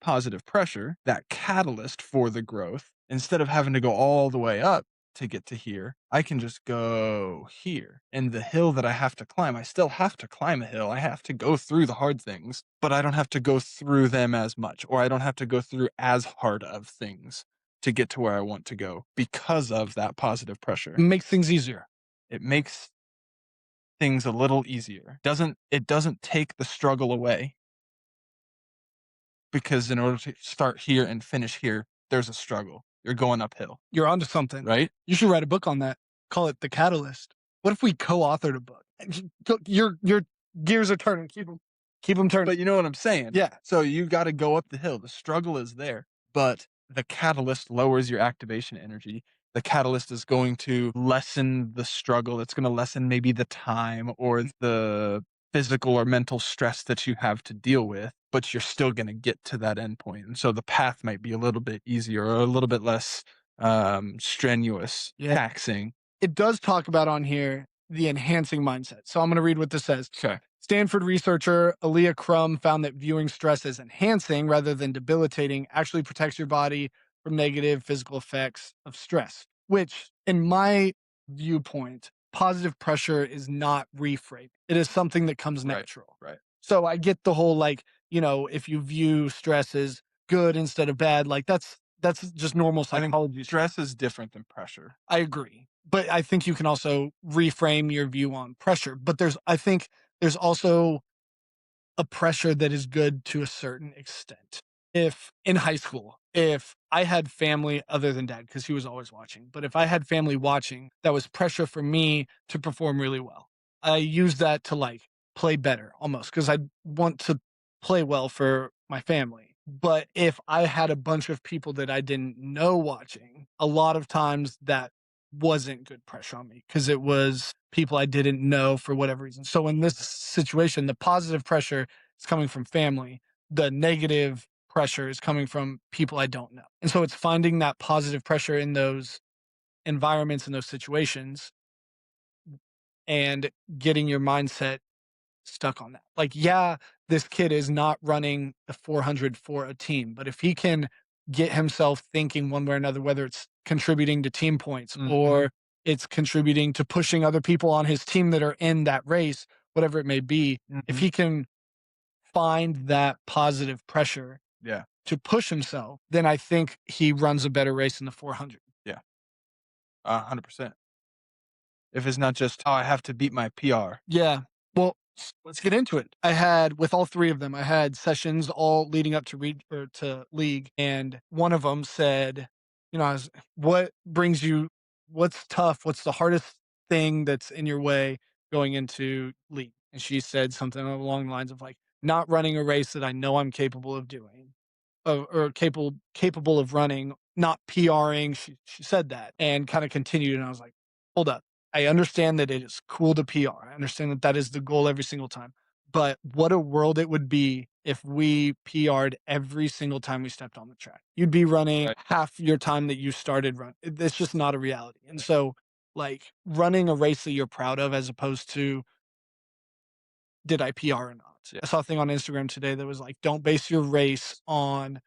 positive pressure, that catalyst for the growth, instead of having to go all the way up to get to here, I can just go here. And the hill that I have to climb, I still have to climb a hill. I have to go through the hard things, but I don't have to go through them as much, or I don't have to go through as hard of things to get to where I want to go because of that positive pressure. Makes things easier. It makes things a little easier. It doesn't take the struggle away because in order to start here and finish here, there's a struggle. You're going uphill, You're onto something. right? You should write a book on that. Call it The Catalyst. What if we co-authored a book? Your gears are turning. Keep them turning. But you know what I'm saying? Yeah. So you got to go up the hill. The struggle is there, but the catalyst lowers your activation energy. the catalyst is going to lessen the struggle. It's going to lessen maybe the time or the physical or mental stress that you have to deal with, but you're still going to get to that end point. And so the path might be a little bit easier or a little bit less strenuous, Yeah. taxing. It does talk about on here the enhancing mindset. So I'm going to read what this says. Okay. Stanford researcher Aaliyah Crum found that viewing stress as enhancing rather than debilitating actually protects your body from negative physical effects of stress, which, in my viewpoint, positive pressure is not reframe. It is something that comes Right. natural. Right. So I get the whole like, if you view stress as good instead of bad, like that's just normal I think psychology. stress is different than pressure. I agree. But I think you can also reframe your view on pressure. But I think there's also a pressure that is good to a certain extent. If in high school, if I had family other than dad, because he was always watching, but if I had family watching, that was pressure for me to perform really well. I use that to like play better almost because I want to play well for my family. But if I had a bunch of people that I didn't know watching, a lot of times that wasn't good pressure on me because it was people I didn't know for whatever reason. So in this situation, the positive pressure is coming from family. The negative pressure is coming from people I don't know. And so it's finding that positive pressure in those environments, in those situations, and getting your mindset stuck on that. Like, yeah, this kid is not running the 400 for a team, but if he can get himself thinking one way or another, whether it's contributing to team points Mhm. or it's contributing to pushing other people on his team that are in that race, whatever it may be, if Mhm. he can find that positive pressure Yeah. to push himself, then I think he runs a better race in the 400. Yeah. 100%. If it's not just, "Oh, I have to beat my PR." Yeah. Well, let's get into it. I had with all three of them, I had sessions all leading up to read or to league, and one of them said, I was, "What brings you? What's tough? What's the hardest thing that's in your way going into league?" And she said something along the lines of like, "Not running a race that I know I'm capable of doing, or capable of running, not PRing." She said that and kind of continued, and I was like, "Hold up. I understand that it is cool to PR. I understand that that is the goal every single time. But what a world it would be if we PR'd every single time we stepped on the track. You'd be running Right. half your time that you started run. It's just not a reality. And so, like running a race that you're proud of, as opposed to did I PR or not? Yeah. I saw a thing on Instagram today that was like, don't base your race on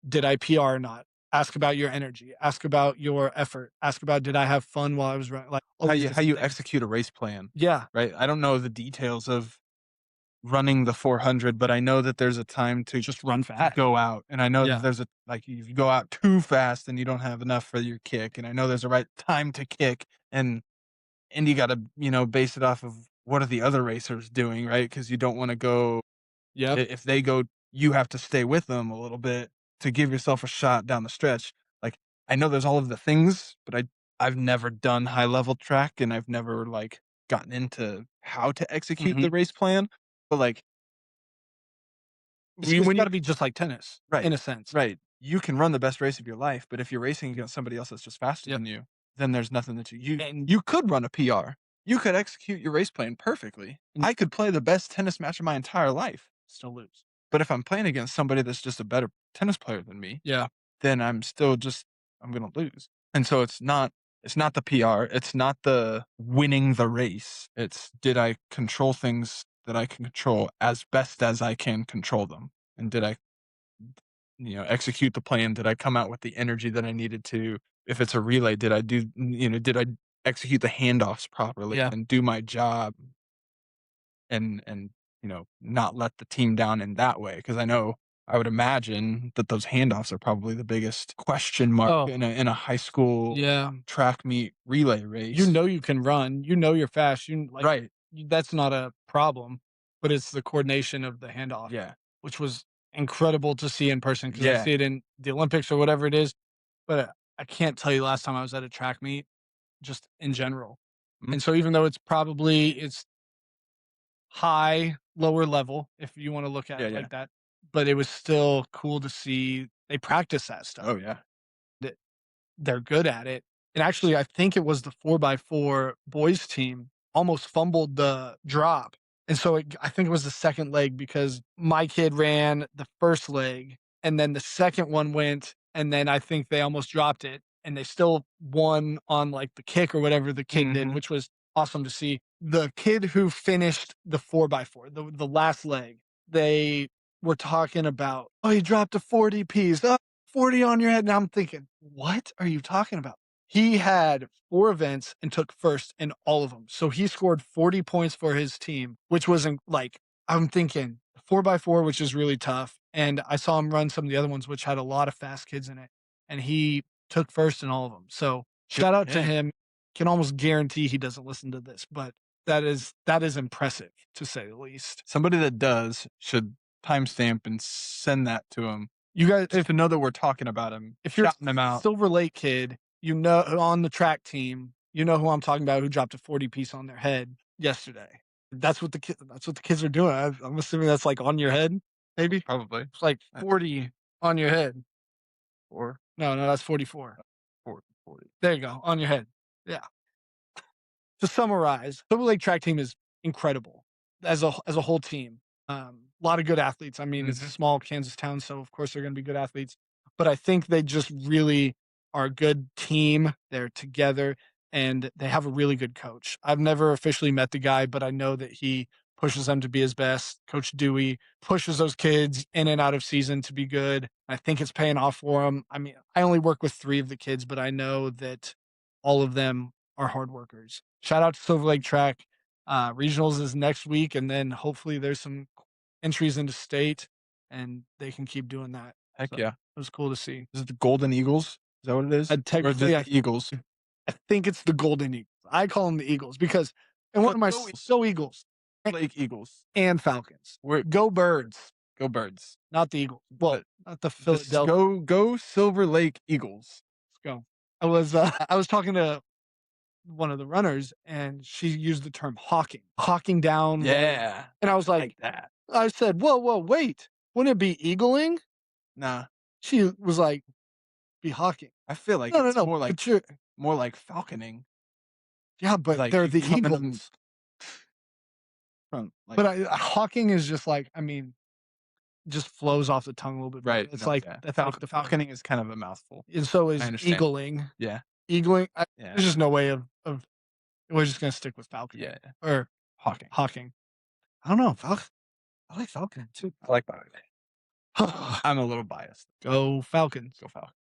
did I PR or not. Ask about your energy. Ask about your effort. Ask about did I have fun while I was running? Like all How these you different things. execute a race plan, Yeah, right? I don't know the details of running the 400, but I know that there's a time to just run fast. go out, and I know that Yeah. there's a like, if you go out too fast, then you don't have enough for your kick, and I know there's a right time to kick, and you gotta, base it off of what are the other racers doing, right? Because you don't wanna go Yep. if they go, you have to stay with them a little bit to give yourself a shot down the stretch. Like, I know there's all of the things, but I've never done high level track, and I've never, like, gotten into how to execute Mhm. the race plan, but, like, It's when you gotta be just like tennis right, in a sense. right, you can run the best race of your life, but if you're racing against somebody else that's just faster Yep. than you, then there's nothing that And you could run a PR. You could execute your race plan perfectly. and I could play the best tennis match of my entire life, still lose. but if I'm playing against somebody that's just a better tennis player than me, Yeah. then I'm gonna lose. And so it's not the PR, it's not the winning the race. It's did I control things that I can control as best as I can control them? And did I, execute the plan? Did I come out with the energy that I needed to? If it's a relay, did I execute the handoffs properly Yeah. and do my job and not let the team down in that way? Because I would imagine that those handoffs are probably the biggest question mark Oh, in a high school yeah. track meet relay You race. know you can run, you know you're fast, Right. that's not a problem, but it's the coordination of the handoff, Yeah. which was incredible to see in person because I Yeah. see it in the Olympics or whatever it is, but, I can't tell you last time I was at a track meet, just in general. Mm. And so even though it's high, lower level, if you wanna look at Yeah, it yeah. like that, but it was still cool to see they practice that stuff. Oh, yeah. That they're good at it, And actually, I think it was the 4x4 boys team almost fumbled the drop. And so I think it was the second leg because my kid ran the first leg and then the second one went. And then I think they almost dropped it and they still won on like the kick or whatever the kid did, Mhm. which was awesome to see. The kid who finished the 4x4, the last leg, they were talking about, oh, you dropped a 40 piece, 40 on your head. And I'm thinking, what are you talking about? He had 4 events and took first in all of them. So he scored 40 points for his team, which wasn't like, I'm thinking 4x4, which is really tough. And I saw him run some of the other ones, which had a lot of fast kids in it. And he took first in all of them. So Good shout out for to him. him. Can almost guarantee he doesn't listen to this, but that is impressive to say the least. Somebody that does should timestamp and send that to him. You guys, Just to know that we're talking about him, if you're shouting him a out. Silver Lake kid, you know, on the track team, you know who I'm talking about, who dropped a 40 piece on their head yesterday. That's what the kids are doing. I'm assuming that's like on your head, maybe. Probably. It's like 40 on your head. Or No, that's 44. 40. There you go, on your head. Yeah. To summarize, Silver Lake track team is incredible as a whole team. A lot of good athletes. I mean, it's a Mhm. small Kansas town, so of course they're going to be good athletes. But I think they just really are a good team. They're together and they have a really good coach. I've never officially met the guy, but I know that he pushes them to be his best. Coach Dewey pushes those kids in and out of season to be good. I think it's paying off for them. I mean, I only work with 3 of the kids, but I know that all of them are hard workers. Shout out to Silver Lake Track. Regionals is next week, and then hopefully there's some entries into state, and they can keep doing that. Heck So yeah. it was cool to see. Is it the Golden Eagles? Is that what it is? Or is it Technically, the Eagles? I think it's the Golden Eagles. I call them the Eagles because, and one of my Go go Eagles Lake Eagles. and Falcons. We're Go Birds, go Birds. not the Eagles. Well, But not the This Philadelphia. go Silver Lake Eagles. Let's go. I was talking to one of the runners, and she used the term hawking down. Yeah. And I was like, Like that. I said, whoa, wait, wouldn't it be eagling? Nah. She was like, be hawking. I feel like No, it's no, more like but you're, falconing. yeah, but Like they're you the coming eagles. from like But hawking is just like, I mean, just flows off the tongue a little bit better. right. It's No, like yeah. that's like the Falconing is kind of a mouthful. and so I is understand. eagling. Yeah. Eagling. Yeah. There's just no way of. We're just gonna stick with falcon. Yeah. Or Hawking. hawking. I don't know. I like falcon too. I like falconing. I'm a little biased. Go Falcons. Go Falcons.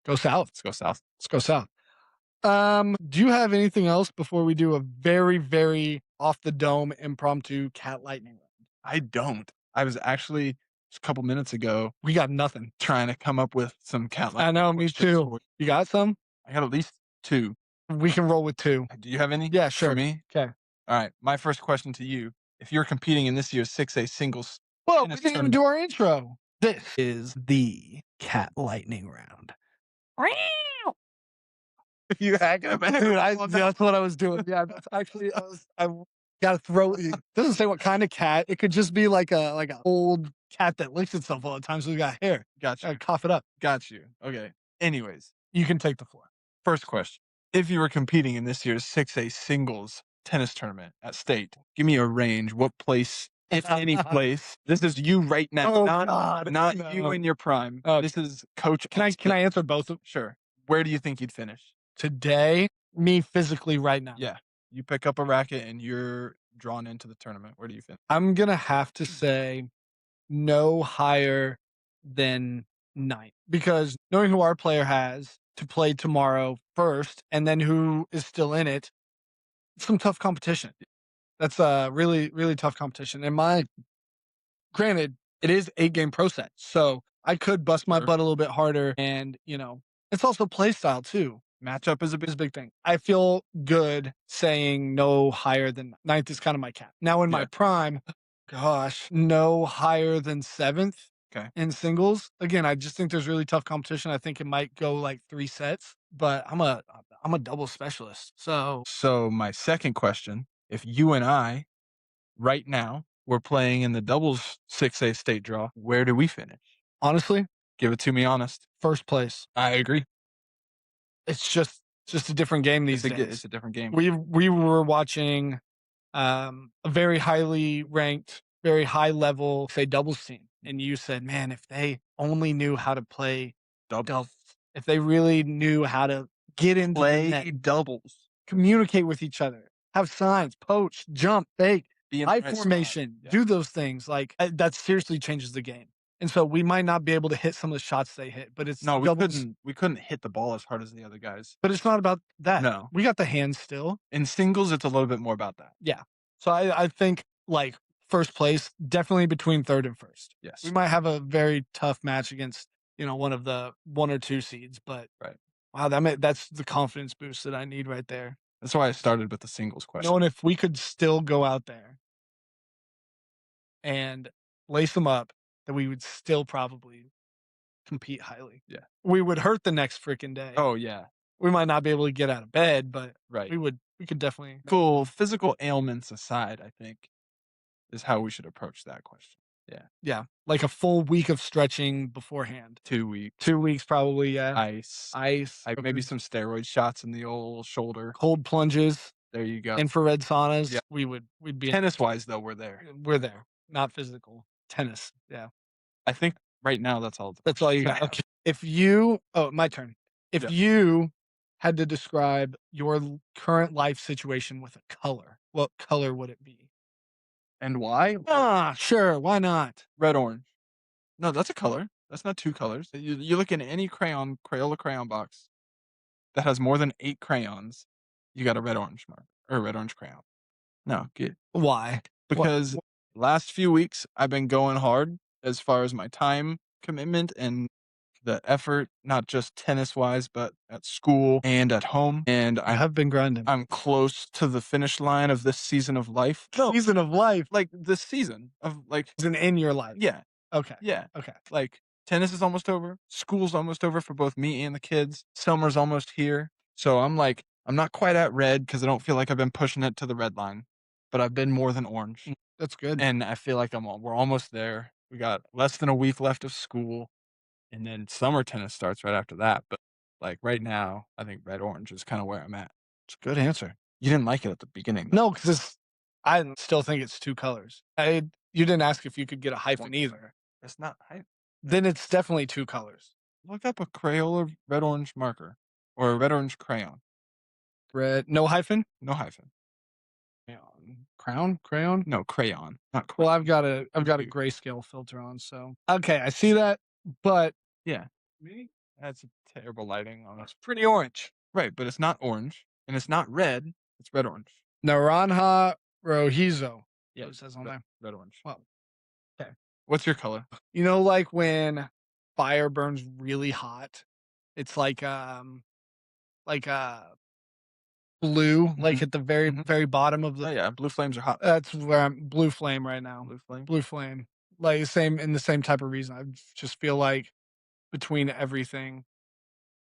Go south. Let's go south. Let's go south. Do you have anything else before we do a very, very off the dome impromptu cat lightning round? I don't. I was actually just a couple minutes ago We got nothing. trying to come up with some cat I know, me questions too. for you. You got some? I got at least 2. We can roll with 2. Do you have any? Yeah, For sure. me? Okay. All right. My first question to you: if you're competing in this year's 6A singles Whoa, we tennis didn't even tournament, do our intro. This is the cat lightning round. you hacking a man? Dude, that's what I was doing. Yeah, that's actually I gotta throw it. Doesn't say what kind of cat. It could just be like a old cat that licks itself all the time, so we got hair. Got you. Gotta cough it up. Got you. Okay. Anyways, You can take the floor. first question: if you were competing in this year's 6A singles tennis tournament at state, give me a range. What place, if any place? This is you right now, Oh, not God, not no. you in your prime. Oh, This is coach. Can I answer both of Sure. Where do you think you'd finish? today? Me physically right now. Yeah. You pick up a racket and you're drawn into the tournament. Where do you finish? I'm gonna have to say no higher than 9 because knowing who our player has to play tomorrow first, and then who is still in it, it's some tough competition. That's a really, really tough competition. And granted, it is 8-game pro set, so I could bust my Sure. butt a little bit harder, and it's also play style too. Matchup is a Is big a big thing. I feel good saying no higher than 9th is kind of my cap. Now in my Yeah. prime, gosh, no higher than 7th. Okay. In singles. Again, I just think there's really tough competition. I think it might go like 3 sets, but I'm a double specialist. So So my second question, if you and I right now we're playing in the doubles 6A state draw, where do we finish? honestly, Give it to me honest. first place. I agree. It's just It's just a different game these days. It's a different game. We were watching a very highly ranked, very high level, say doubles team, and you said, "Man, if they only knew how to play doubles, if they really knew how to get into the net, Play doubles. communicate with each other, have signs, poach, jump, fake, Be in the high right spot. formation, Yeah. do those things." Like that seriously changes the game. And so we might not be able to hit some of the shots they hit, but it's No, doubles. we couldn't hit the ball as hard as the other guys. But it's not about that. No. We got the hands still. In singles, it's a little bit more about that. Yeah. So I think like first place, definitely between third and first. Yes. We might have a very tough match against, one of the 1 or 2 seeds, but Right. wow, that's the confidence boost that I need right there. That's why I started with the singles question. Knowing if we could still go out there and lace them up, that we would still probably compete highly. Yeah. We would hurt the next freaking day. Oh, yeah. We might not be able to get out of bed, but Right. we could definitely. Full physical ailments aside, I think, is how we should approach that question. Yeah, like a full week of stretching beforehand. 2 weeks. 2 weeks probably, yeah. Ice. Ice, Maybe some steroid shots in the old shoulder. cold plunges, There you go. infrared saunas. Yeah. We'd be Tennis-wise, though, we're there. we're there. Not physical. Tennis, yeah. I think right now that's all. That's all you got. Okay. My turn. If Yeah. you had to describe your current life situation with a color, what color would it be? And why? Sure, why not? Red, orange. No, that's a color. That's not 2 colors. You look in any Crayola crayon box that has more than 8 crayons, you got a red, orange mark or a red, orange crayon. No, Why? because last few weeks I've been going hard as far as my time commitment and the effort, not just tennis-wise, but at school and at home, and I have been grinding. I'm close to the finish line of this season of life. Season of life. Like, this season of, like As in your life. Yeah, Okay. yeah. Okay. Like, tennis is almost over, school's almost over for both me and the kids, summer's almost here, so I'm not quite at red because I don't feel like I've been pushing it to the red line, but I've been more than orange, That's good. and I feel like we're almost there. We got less than a week left of school, and then summer tennis starts right after that, but, like, right now, I think red, orange is kinda where I'm at. It's a good answer. You didn't like it at the beginning, though. No, because I still think it's 2 colors. You didn't ask if you could get a hyphen either. It's not Then it's definitely 2 colors. Look up a Crayola red, orange marker or a red, orange crayon. Red, no hyphen? No hyphen. Crayon? No, crayon, not Well, crayon. I've got a grayscale filter on, so okay, I see that, but Yeah. me? That's terrible lighting on us. It's pretty orange. Right, but it's not orange, and it's not red, it's red, orange. Naranja rojizo. Yeah, It says on red, there. red, orange. Wow. Okay. What's your color? Like when fire burns really hot, it's like blue, like at the very, very bottom of Oh, the. yeah, blue flames are hot. That's where I'm blue flame right now. Blue flame? Blue flame. Like the same type of reason. I just feel like between everything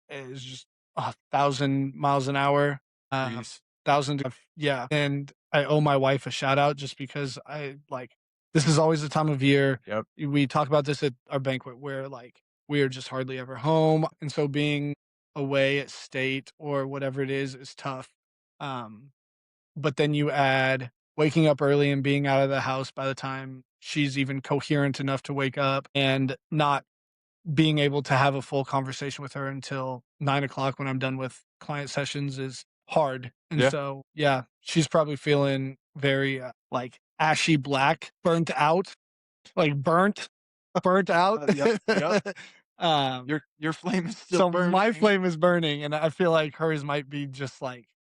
is just 1,000 miles an hour. Breeze. 1,000, yeah. And I owe my wife a shout out just because this is always the time of year. Yep. We talk about this at our banquet where we are just hardly ever home. And so being away at state or whatever it is tough. But then you add waking up early and being out of the house by the time she's even coherent enough to wake up and not being able to have a full conversation with her until 9 o'clock when I'm done with client sessions is hard. And Yeah. so, yeah, she's probably feeling very ashy black, burnt out, like burnt out. Yep. Your flame is still So burning. my flame is burning, and I feel like hers might be just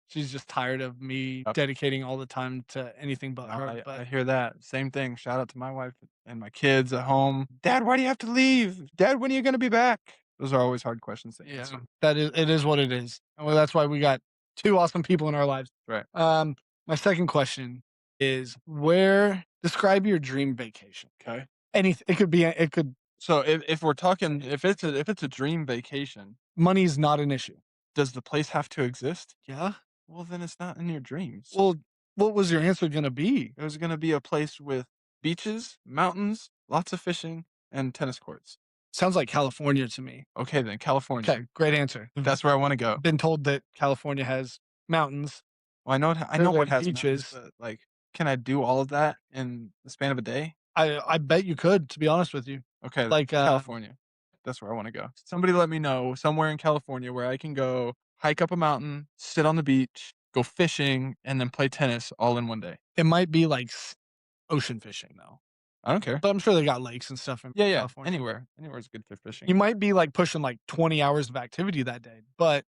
she's just tired of me Yep. dedicating all the time to anything but her. I But hear that. Same thing. Shout out to my wife and my kids at home. Dad, why do you have to leave? Dad, when are you gonna be back? Those are always hard questions to yeah, answer. it is what it is. And that's why we got 2 awesome people in our lives. Right. My second question is describe your dream vacation. Okay. It could So if we're talking if it's a dream vacation, money's not an issue. does the place have to exist? Yeah. Well, then it's not in your dreams. Well, what was your answer gonna be? It was gonna be a place with beaches, mountains, lots of fishing, and tennis courts. Sounds like California to me. Okay, then California. Okay, great answer. That's where I wanna go. Been told that California has mountains. Well, I There know are what has mountains, beaches. but, like, can I do all of that in the span of a day? I bet you could, to be honest with you. Okay, Like, California. That's where I wanna go. Somebody let me know somewhere in California where I can go hike up a mountain, sit on the beach, go fishing, and then play tennis all in one day. it might be like ocean fishing though, I don't care. but I'm sure they got lakes and stuff in Yeah, yeah, California. anywhere. Anywhere is good for fishing. You might be like pushing like 20 hours of activity that day, but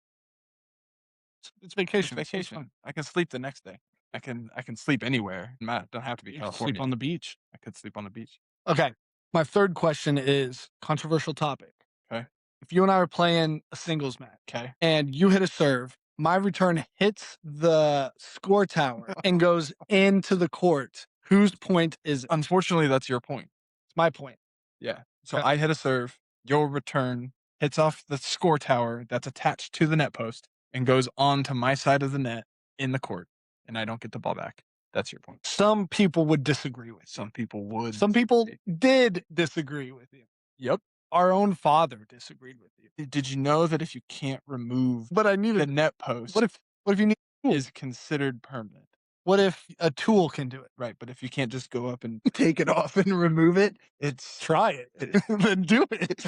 it's It's vacation. So it's vacation. fun. I can sleep the next day. I can sleep anywhere. Don't have to be You can sleep California. on the beach. I could sleep on the beach. Okay. My third question is controversial topic. Okay. If you and I are playing a singles match Okay. and you hit a serve, my return hits the score tower and goes into the court, whose point is it? Unfortunately, that's your point. It's my point. Yeah. So Okay. I hit a serve, your return hits off the score tower that's attached to the net post and goes onto my side of the net in the court, and I don't get the ball back. That's your point. Some people would disagree with you. Some people would. Some people say- did disagree with you. Yep. Our own father disagreed with you. Did you know that if you can't remove But I the needed. net post, What if you need? is considered permanent? What if a tool can do it? Right, but if you can't just go up and take it off and remove it, it's Try it. Then do it.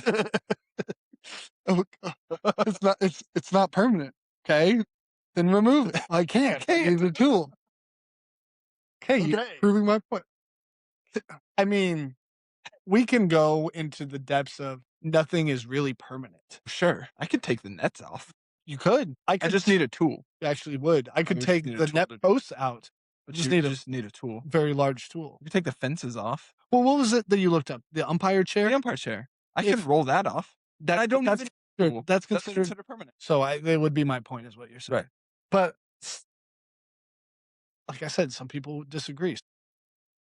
Oh, God. It's not permanent. Okay. Then remove it. I can't. I need a tool. Okay, you're Okay. proving my point. I mean, we can go into the depths of nothing is really permanent. sure. I could take the nets off. You could. I I could just need a tool. actually would. I could just take need a the tool net to do it. posts out. But Just you need a just need a tool. very large tool. You could take the fences off. Well, what was it that you looked up? The umpire chair? The umpire chair. I If- can roll that off. That I don't that's even considered, tool. that's That's considered. considered permanent. So that would be my point, is what you're saying. Right. But like I said, some people disagree.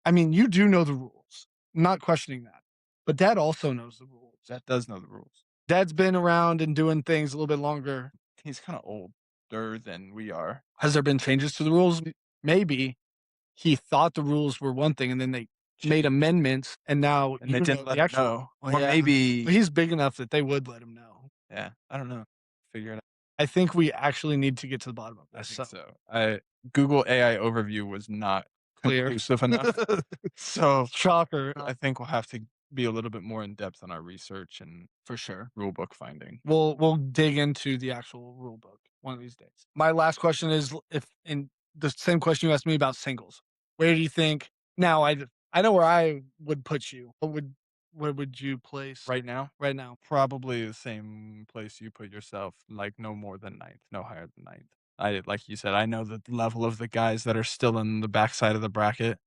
I mean, you do know the rules. I'm not questioning that. But Dad also knows the rules. That does know the rules. Dad's been around and doing things a little bit longer. He's kind of older than we are. Has there been changes to the rules? Maybe he thought the rules were one thing and then they made amendments and now And they you didn't know let the him actual. know. Well, Or yeah. maybe But he's big enough that they would let him know. yeah, I don't know. Figure it out. I think we actually need to get to the bottom of I this. think so. Google AI overview was not Clear. conclusive enough. So Shocker. I think we'll have to be a little bit more in depth on our research and For sure. rule book finding. We'll dig into the actual rule book one of these days. My last question is, if in the same question you asked me about singles, where do you think now? I know where I would put you. Where would you place Right now, right now? probably the same place you put yourself, like no more than ninth, no higher than ninth. Like you said, I know the level of the guys that are still in the backside of the bracket,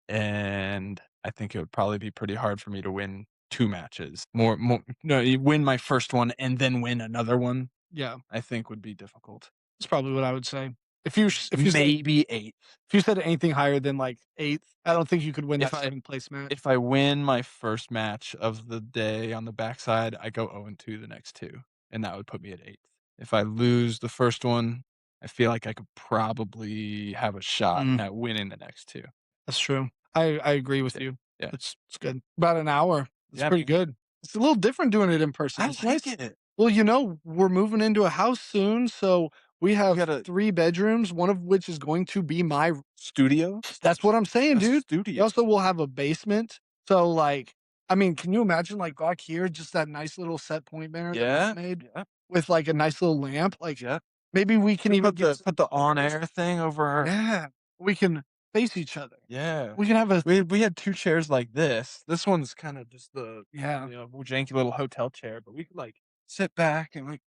and I think it would probably be pretty hard for me to win 2 matches. No, you win my first one and then win another one, Yeah, I think would be difficult. that's probably what I would say. If you said, Maybe 8th. if you said anything higher than like eighth, I don't think you could win If that I- second place match. If I win my first match of the day on the backside, I go 0-2 the next 2, and that would put me at 8th. If I lose the first one, I feel like I could probably have a shot Mm. at winning the next 2. That's true. I agree with you. Yeah. It's good. About an hour. It's Yeah, pretty man. good. It's a little different doing it in person. I It's like nice. it. Well, we're moving into a house soon, so we have gotta- 3 bedrooms, one of which is going to be my. Studio? That's what I'm saying, A dude. We studio. also will have a basement. So, like, I mean, can you imagine, like, back here, just that nice little set point banner that Yeah. we made Yeah. with, like, a nice little lamp? Like, Yeah. maybe we can even Put the on-air thing over our yeah, we can face each other. Yeah. We can have a We had 2 chairs like this. This one's kinda just the, yeah. janky little hotel chair, but we could, like, sit back and, like,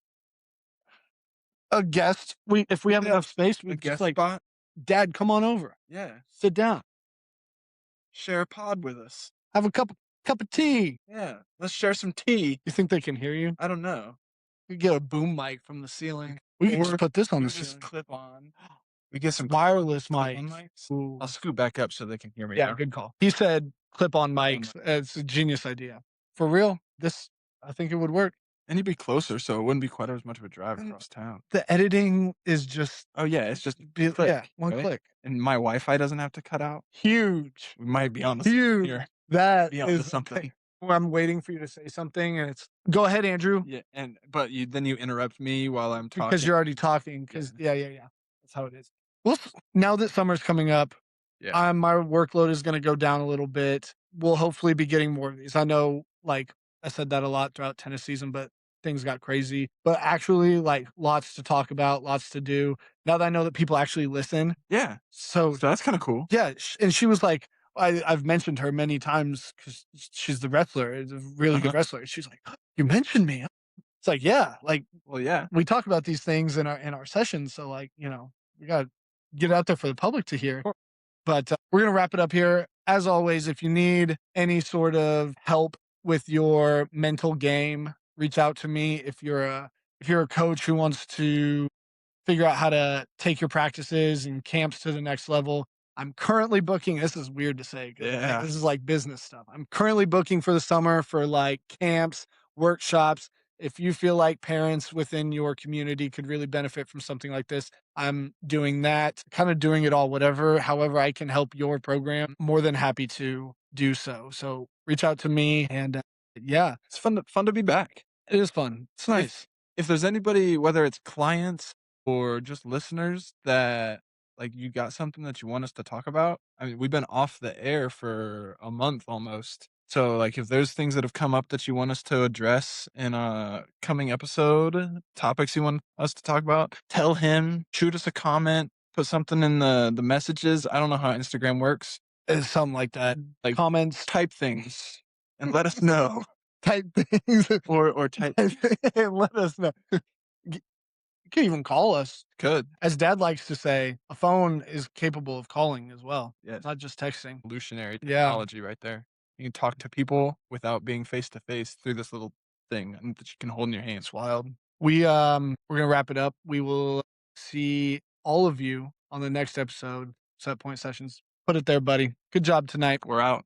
A guest. If we have Yeah, enough space, we a just guest like, spot. Dad, come on over, Yeah. sit down, Share a pod with us. have a cup of tea. Yeah. Let's share some tea. You think they can hear you? I don't know. We get a boom mic from the ceiling. We can Or just put this on We the just ceiling. clip on. We get some Wireless clip-on mics. mics. Ooh. I'll scoot back up so they can hear me Yeah, now. good call. He said clip-on mics. mic. It's a genius idea. For real, I think it would work. And you'd be closer, so it wouldn't be quite as much of a drive And- across town. The editing is just Oh, yeah, it's just yeah, click, one right? click. And my Wi-Fi doesn't have to cut out. Huge. We might be on the Huge. here. That Be onto is something. where I'm waiting for you to say something, and it's go ahead, Andrew, Yeah, and but you interrupt me while I'm because talking. you're already talking. Yeah, Because yeah, that's how it is. Well, now that summer's coming up, yeah, my workload is gonna go down a little bit. We'll hopefully be getting more of these. I know, like, I said that a lot throughout tennis season, but things got crazy. But actually, like, lots to talk about, lots to do. Now that I know that people actually listen. yeah. So, So that's kinda cool. yeah, and she was like I've mentioned her many times because she's the wrestler, is a really good Uh-huh. wrestler. She's like, "You mentioned me." It's like, "Yeah, like, Well, yeah. we talk about these things in our sessions, so, like, we gotta get it out there for the public to hear." Cool. But, we're gonna wrap it up here. As always, if you need any sort of help with your mental game, reach out to me. If you're a coach who wants to figure out how to take your practices and camps to the next level, I'm currently booking this is weird to say because Yeah. this is like business stuff. I'm currently booking for the summer for like camps, workshops. If you feel like parents within your community could really benefit from something like this, I'm doing that, kind of doing it all, however I can help your program, more than happy to do so. So reach out to me and yeah, It's fun to be back. it is fun. It's If nice. if there's anybody, whether it's clients or just listeners that, like, you got something that you want us to talk about, I mean, we've been off the air for a month almost. So, like, if there's things that have come up that you want us to address in a coming episode, topics you want us to talk about, tell him, shoot us a comment, put something in the messages. I don't know how Instagram works. It's something like that. Like, Comments, type things and let us know. type things. Or type And let us know. You can even call us. could. As dad likes to say, a phone is capable of calling as well, Yes. not just texting. Revolutionary Yeah, technology right there. You can talk to people without being face to face through this little thing that you can hold in your hands. it's wild. We're gonna wrap it up. We will see all of you on the next episode, Set Point Sessions. Put it there, buddy. Good job tonight. We're out.